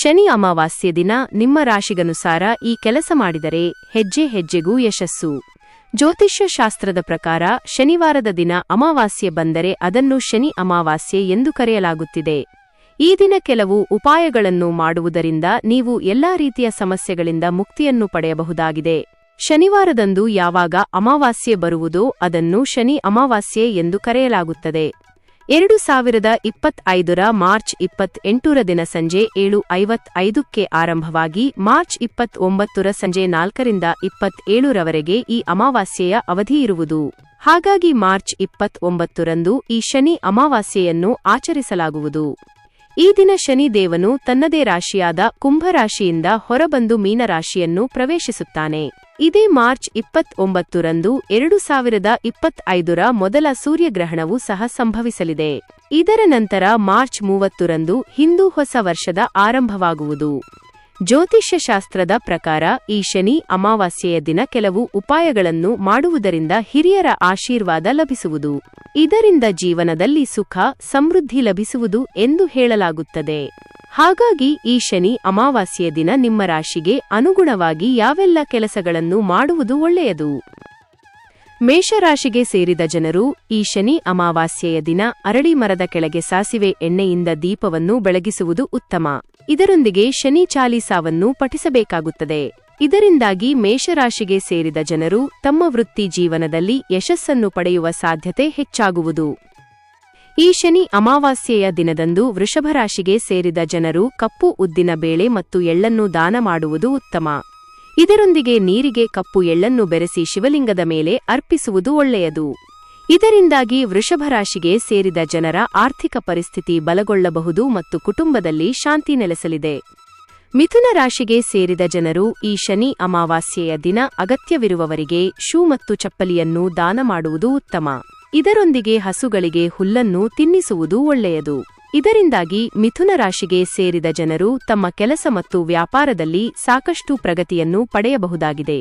ಶನಿ ಅಮಾವಾಸ್ಯೆ ದಿನ ನಿಮ್ಮ ರಾಶಿಗನುಸಾರ ಈ ಕೆಲಸ ಮಾಡಿದರೆ ಹೆಜ್ಜೆ ಹೆಜ್ಜೆಗೂ ಯಶಸ್ಸು. ಜ್ಯೋತಿಷ್ಯ ಶಾಸ್ತ್ರದ ಪ್ರಕಾರ ಶನಿವಾರದ ದಿನ ಅಮಾವಾಸ್ಯೆ ಬಂದರೆ ಅದನ್ನು ಶನಿ ಅಮಾವಾಸ್ಯೆ ಎಂದು ಕರೆಯಲಾಗುತ್ತಿದೆ. ಈ ದಿನ ಕೆಲವು ಉಪಾಯಗಳನ್ನು ಮಾಡುವುದರಿಂದ ನೀವು ಎಲ್ಲಾ ರೀತಿಯ ಸಮಸ್ಯೆಗಳಿಂದ ಮುಕ್ತಿಯನ್ನು ಪಡೆಯಬಹುದಾಗಿದೆ. ಶನಿವಾರದಂದು ಯಾವಾಗ ಅಮಾವಾಸ್ಯೆ ಬರುವುದೋ ಅದನ್ನು ಶನಿ ಅಮಾವಾಸ್ಯೆ ಎಂದು ಕರೆಯಲಾಗುತ್ತದೆ. 2025ರ ಮಾರ್ಚ್ 28ರ ದಿನ ಸಂಜೆ 7:55ಕ್ಕೆ ಆರಂಭವಾಗಿ ಮಾರ್ಚ್ 29ರ ಸಂಜೆ 4ರಿಂದ 27ರವರೆಗೆ ಈ ಅಮಾವಾಸ್ಯೆಯ ಅವಧಿಯಿರುವುದು. ಹಾಗಾಗಿ ಮಾರ್ಚ್ 29ರಂದು ಈ ಶನಿ ಅಮಾವಾಸ್ಯೆಯನ್ನು ಆಚರಿಸಲಾಗುವುದು. ಈ ದಿನ ಶನಿ ದೇವನು ತನ್ನದೇ ರಾಶಿಯಾದ ಕುಂಭರಾಶಿಯಿಂದ ಹೊರಬಂದು ಮೀನರಾಶಿಯನ್ನು ಪ್ರವೇಶಿಸುತ್ತಾನೆ. ಇದೇ ಮಾರ್ಚ್ 29ರಂದು 2025ರ ಮೊದಲ ಸೂರ್ಯಗ್ರಹಣವೂ ಸಹ ಸಂಭವಿಸಲಿದೆ. ಇದರ ನಂತರ ಮಾರ್ಚ್ 30ರಂದು ಹಿಂದೂ ಹೊಸ ವರ್ಷದ ಆರಂಭವಾಗುವುದು. ಜ್ಯೋತಿಷ್ಯ ಶಾಸ್ತ್ರದ ಪ್ರಕಾರ ಈ ಶನಿ ಅಮಾವಾಸ್ಯೆಯ ದಿನ ಕೆಲವು ಉಪಾಯಗಳನ್ನು ಮಾಡುವುದರಿಂದ ಹಿರಿಯರ ಆಶೀರ್ವಾದ ಲಭಿಸುವುದು. ಇದರಿಂದ ಜೀವನದಲ್ಲಿ ಸುಖ ಸಮೃದ್ಧಿ ಲಭಿಸುವುದು ಎಂದು ಹೇಳಲಾಗುತ್ತದೆ. ಹಾಗಾಗಿ ಈ ಶನಿ ಅಮಾವಾಸ್ಯೆಯ ದಿನ ನಿಮ್ಮ ರಾಶಿಗೆ ಅನುಗುಣವಾಗಿ ಯಾವೆಲ್ಲ ಕೆಲಸಗಳನ್ನು ಮಾಡುವುದು ಒಳ್ಳೆಯದು. ಮೇಷರಾಶಿಗೆ ಸೇರಿದ ಜನರು ಈ ಶನಿ ಅಮಾವಾಸ್ಯೆಯ ದಿನ ಅರಳಿ ಮರದ ಕೆಳಗೆ ಸಾಸಿವೆ ಎಣ್ಣೆಯಿಂದ ದೀಪವನ್ನು ಬೆಳಗಿಸುವುದು ಉತ್ತಮ. ಇದರೊಂದಿಗೆ ಶನಿ ಚಾಲೀಸಾವನ್ನು ಪಠಿಸಬೇಕಾಗುತ್ತದೆ. ಇದರಿಂದಾಗಿ ಮೇಷರಾಶಿಗೆ ಸೇರಿದ ಜನರು ತಮ್ಮ ವೃತ್ತಿ ಜೀವನದಲ್ಲಿ ಯಶಸ್ಸನ್ನು ಪಡೆಯುವ ಸಾಧ್ಯತೆ ಹೆಚ್ಚಾಗುವುದು. ಈ ಶನಿ ಅಮಾವಾಸ್ಯೆಯ ದಿನದಂದು ವೃಷಭರಾಶಿಗೆ ಸೇರಿದ ಜನರು ಕಪ್ಪು ಉದ್ದಿನ ಬೇಳೆ ಮತ್ತು ಎಳ್ಳನ್ನು ದಾನ ಮಾಡುವುದು ಉತ್ತಮ. ಇದರೊಂದಿಗೆ ನೀರಿಗೆ ಕಪ್ಪು ಎಳ್ಳನ್ನು ಬೆರೆಸಿ ಶಿವಲಿಂಗದ ಮೇಲೆ ಅರ್ಪಿಸುವುದು ಒಳ್ಳೆಯದು. ಇದರಿಂದಾಗಿ ವೃಷಭರಾಶಿಗೆ ಸೇರಿದ ಜನರ ಆರ್ಥಿಕ ಪರಿಸ್ಥಿತಿ ಬಲಗೊಳ್ಳಬಹುದು ಮತ್ತು ಕುಟುಂಬದಲ್ಲಿ ಶಾಂತಿ ನೆಲೆಸಲಿದೆ. ಮಿಥುನ ರಾಶಿಗೆ ಸೇರಿದ ಜನರು ಈ ಶನಿ ಅಮಾವಾಸ್ಯೆಯ ದಿನ ಅಗತ್ಯವಿರುವವರಿಗೆ ಶೂ ಮತ್ತು ಚಪ್ಪಲಿಯನ್ನು ದಾನ ಮಾಡುವುದು ಉತ್ತಮ. ಇದರೊಂದಿಗೆ ಹಸುಗಳಿಗೆ ಹುಲ್ಲನ್ನು ತಿನ್ನಿಸುವುದು ಒಳ್ಳೆಯದು. ಇದರಿಂದಾಗಿ ಮಿಥುನ ರಾಶಿಗೆ ಸೇರಿದ ಜನರು ತಮ್ಮ ಕೆಲಸ ಮತ್ತು ವ್ಯಾಪಾರದಲ್ಲಿ ಸಾಕಷ್ಟು ಪ್ರಗತಿಯನ್ನು ಪಡೆಯಬಹುದಾಗಿದೆ.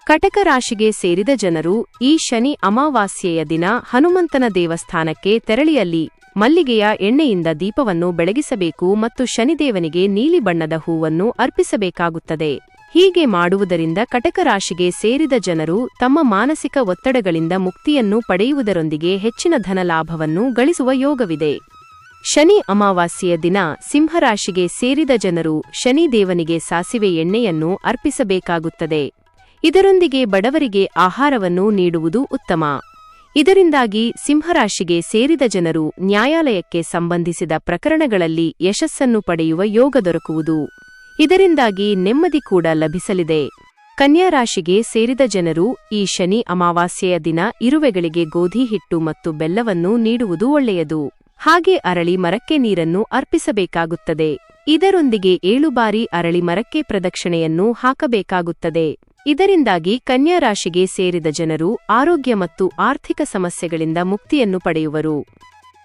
ಕಟಕ ರಾಶಿಗೆ ಸೇರಿದ ಜನರು ಈ ಶನಿ ಅಮಾವಾಸ್ಯೆಯ ದಿನ ಹನುಮಂತನ ದೇವಸ್ಥಾನಕ್ಕೆ ತೆರಳಿಯಲ್ಲಿ ಮಲ್ಲಿಗೆಯ ಎಣ್ಣೆಯಿಂದ ದೀಪವನ್ನು ಬೆಳಗಿಸಬೇಕು ಮತ್ತು ಶನಿದೇವನಿಗೆ ನೀಲಿ ಬಣ್ಣದ ಹೂವನ್ನು ಅರ್ಪಿಸಬೇಕಾಗುತ್ತದೆ. ಹೀಗೆ ಮಾಡುವುದರಿಂದ ಕಟಕ ರಾಶಿಗೆ ಸೇರಿದ ಜನರು ತಮ್ಮ ಮಾನಸಿಕ ಒತ್ತಡಗಳಿಂದ ಮುಕ್ತಿಯನ್ನು ಪಡೆಯುವುದರೊಂದಿಗೆ ಹೆಚ್ಚಿನ ಧನಲಾಭವನ್ನು ಗಳಿಸುವ ಯೋಗವಿದೆ. ಶನಿ ಅಮಾವಾಸ್ಯೆಯ ದಿನ ಸಿಂಹರಾಶಿಗೆ ಸೇರಿದ ಜನರು ಶನಿದೇವನಿಗೆ ಸಾಸಿವೆ ಎಣ್ಣೆಯನ್ನು ಅರ್ಪಿಸಬೇಕಾಗುತ್ತದೆ. ಇದರೊಂದಿಗೆ ಬಡವರಿಗೆ ಆಹಾರವನ್ನು ನೀಡುವುದು ಉತ್ತಮ. ಇದರಿಂದಾಗಿ ಸಿಂಹರಾಶಿಗೆ ಸೇರಿದ ಜನರು ನ್ಯಾಯಾಲಯಕ್ಕೆ ಸಂಬಂಧಿಸಿದ ಪ್ರಕರಣಗಳಲ್ಲಿ ಯಶಸ್ಸನ್ನು ಪಡೆಯುವ ಯೋಗ ದೊರಕುವುದು. ಇದರಿಂದಾಗಿ ನೆಮ್ಮದಿ ಕೂಡ ಲಭಿಸಲಿದೆ. ಕನ್ಯಾ ರಾಶಿಗೆ ಸೇರಿದ ಜನರು ಈ ಶನಿ ಅಮಾವಾಸ್ಯೆಯ ದಿನ ಇರುವೆಗಳಿಗೆ ಗೋಧಿ ಹಿಟ್ಟು ಮತ್ತು ಬೆಲ್ಲವನ್ನು ನೀಡುವುದು ಒಳ್ಳೆಯದು. ಹಾಗೆ ಅರಳಿ ಮರಕ್ಕೆ ನೀರನ್ನು ಅರ್ಪಿಸಬೇಕಾಗುತ್ತದೆ. ಇದರೊಂದಿಗೆ 7 ಬಾರಿ ಅರಳಿ ಮರಕ್ಕೆ ಪ್ರದಕ್ಷಿಣೆಯನ್ನು ಹಾಕಬೇಕಾಗುತ್ತದೆ. ಇದರಿಂದಾಗಿ ಕನ್ಯಾ ರಾಶಿಗೆ ಸೇರಿದ ಜನರು ಆರೋಗ್ಯ ಮತ್ತು ಆರ್ಥಿಕ ಸಮಸ್ಯೆಗಳಿಂದ ಮುಕ್ತಿಯನ್ನು ಪಡೆಯುವರು.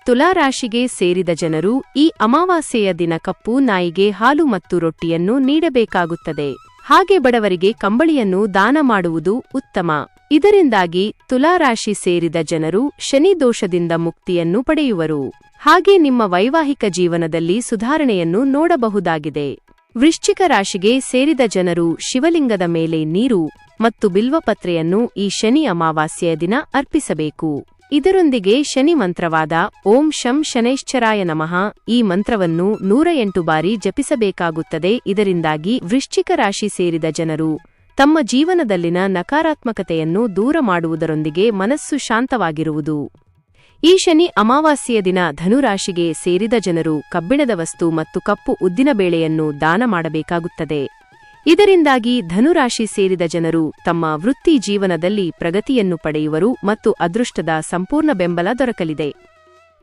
ತುಲಾ ರಾಶಿಗೆ ಸೇರಿದ ಜನರು ಈ ಅಮಾವಾಸ್ಯೆಯ ದಿನ ಕಪ್ಪು ನಾಯಿಗೆ ಹಾಲು ಮತ್ತು ರೊಟ್ಟಿಯನ್ನು ನೀಡಬೇಕಾಗುತ್ತದೆ. ಹಾಗೆ ಬಡವರಿಗೆ ಕಂಬಳಿಯನ್ನು ದಾನ ಮಾಡುವುದು ಉತ್ತಮ. ಇದರಿಂದಾಗಿ ತುಲಾ ರಾಶಿ ಸೇರಿದ ಜನರು ಶನಿ ದೋಷದಿಂದ ಮುಕ್ತಿಯನ್ನು ಪಡೆಯುವರು. ಹಾಗೆ ನಿಮ್ಮ ವೈವಾಹಿಕ ಜೀವನದಲ್ಲಿ ಸುಧಾರಣೆಯನ್ನು ನೋಡಬಹುದಾಗಿದೆ. ವೃಶ್ಚಿಕ ರಾಶಿಗೆ ಸೇರಿದ ಜನರು ಶಿವಲಿಂಗದ ಮೇಲೆ ನೀರು ಮತ್ತು ಬಿಲ್ವಪತ್ರೆಯನ್ನು ಈ ಶನಿ ಅಮಾವಾಸ್ಯೆಯ ದಿನ ಅರ್ಪಿಸಬೇಕು. ಇದರೊಂದಿಗೆ ಶನಿ ಮಂತ್ರವಾದ ಓಂ ಶಂ ಶನೈಶ್ಚರಾಯ ನಮಃ ಈ ಮಂತ್ರವನ್ನು 108 ಬಾರಿ ಜಪಿಸಬೇಕಾಗುತ್ತದೆ. ಇದರಿಂದಾಗಿ ವೃಶ್ಚಿಕ ರಾಶಿ ಸೇರಿದ ಜನರು ತಮ್ಮ ಜೀವನದಲ್ಲಿನ ನಕಾರಾತ್ಮಕತೆಯನ್ನು ದೂರ ಮಾಡುವುದರೊಂದಿಗೆ ಮನಸ್ಸು ಶಾಂತವಾಗಿರುವುದು. ಈ ಶನಿ ಅಮಾವಾಸ್ಯೆಯ ದಿನ ಧನುರಾಶಿಗೆ ಸೇರಿದ ಜನರು ಕಬ್ಬಿಣದ ವಸ್ತು ಮತ್ತು ಕಪ್ಪು ಉದ್ದಿನಬೇಳೆಯನ್ನು ದಾನ ಮಾಡಬೇಕಾಗುತ್ತದೆ. ಇದರಿಂದಾಗಿ ಧನುರಾಶಿ ಸೇರಿದ ಜನರು ತಮ್ಮ ವೃತ್ತಿ ಜೀವನದಲ್ಲಿ ಪ್ರಗತಿಯನ್ನು ಪಡೆಯುವರು ಮತ್ತು ಅದೃಷ್ಟದ ಸಂಪೂರ್ಣ ಬೆಂಬಲ ದೊರಕಲಿದೆ.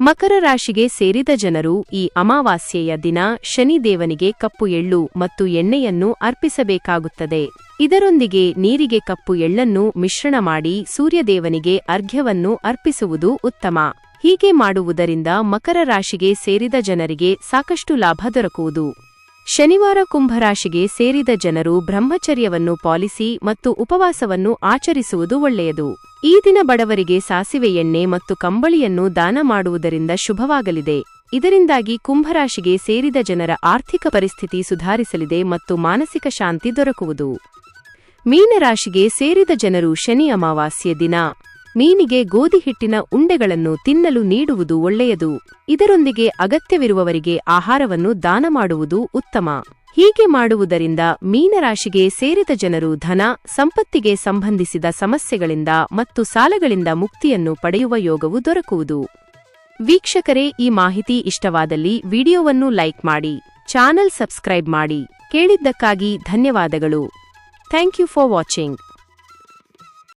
ಮಕರ ರಾಶಿಗೆ ಸೇರಿದ ಜನರು ಈ ಅಮಾವಾಸ್ಯೆಯ ದಿನ ಶನಿದೇವನಿಗೆ ಕಪ್ಪು ಎಳ್ಳು ಮತ್ತು ಎಣ್ಣೆಯನ್ನು ಅರ್ಪಿಸಬೇಕಾಗುತ್ತದೆ. ಇದರೊಂದಿಗೆ ನೀರಿಗೆ ಕಪ್ಪು ಎಳ್ಳನ್ನು ಮಿಶ್ರಣ ಮಾಡಿ ಸೂರ್ಯದೇವನಿಗೆ ಅರ್ಘ್ಯವನ್ನು ಅರ್ಪಿಸುವುದು ಉತ್ತಮ. ಹೀಗೆ ಮಾಡುವುದರಿಂದ ಮಕರ ರಾಶಿಗೆ ಸೇರಿದ ಜನರಿಗೆ ಸಾಕಷ್ಟು ಲಾಭ ದೊರಕುವುದು. ಶನಿವಾರ ಕುಂಭರಾಶಿಗೆ ಸೇರಿದ ಜನರು ಬ್ರಹ್ಮಚರ್ಯವನ್ನು ಪಾಲಿಸಿ ಮತ್ತು ಉಪವಾಸವನ್ನು ಆಚರಿಸುವುದು ಒಳ್ಳೆಯದು. ಈ ದಿನ ಬಡವರಿಗೆ ಸಾಸಿವೆ ಎಣ್ಣೆ ಮತ್ತು ಕಂಬಳಿಯನ್ನು ದಾನ ಮಾಡುವುದರಿಂದ ಶುಭವಾಗಲಿದೆ. ಇದರಿಂದಾಗಿ ಕುಂಭರಾಶಿಗೆ ಸೇರಿದ ಜನರ ಆರ್ಥಿಕ ಪರಿಸ್ಥಿತಿ ಸುಧಾರಿಸಲಿದೆ ಮತ್ತು ಮಾನಸಿಕ ಶಾಂತಿ ದೊರಕುವುದು. ಮೀನರಾಶಿಗೆ ಸೇರಿದ ಜನರು ಶನಿ ಅಮಾವಾಸ್ಯೆ ದಿನ ಮೀನಿಗೆ ಗೋಧಿ ಹಿಟ್ಟಿನ ಉಂಡೆಗಳನ್ನು ತಿನ್ನಲು ನೀಡುವುದು ಒಳ್ಳೆಯದು. ಇದರೊಂದಿಗೆ ಅಗತ್ಯವಿರುವವರಿಗೆ ಆಹಾರವನ್ನು ದಾನ ಮಾಡುವುದು ಉತ್ತಮ. ಹೀಗೆ ಮಾಡುವುದರಿಂದ ಮೀನರಾಶಿಗೆ ಸೇರಿದ ಜನರು ಧನ, ಸಂಪತ್ತಿಗೆ ಸಂಬಂಧಿಸಿದ ಸಮಸ್ಯೆಗಳಿಂದ ಮತ್ತು ಸಾಲಗಳಿಂದ ಮುಕ್ತಿಯನ್ನು ಪಡೆಯುವ ಯೋಗವು ದೊರಕುವುದು. ವೀಕ್ಷಕರೇ, ಈ ಮಾಹಿತಿ ಇಷ್ಟವಾದಲ್ಲಿ ವಿಡಿಯೋವನ್ನು ಲೈಕ್ ಮಾಡಿ, ಚಾನೆಲ್ ಸಬ್ಸ್ಕ್ರೈಬ್ ಮಾಡಿ. ಕೇಳಿದ್ದಕ್ಕಾಗಿ ಧನ್ಯವಾದಗಳು. Thank you for watching.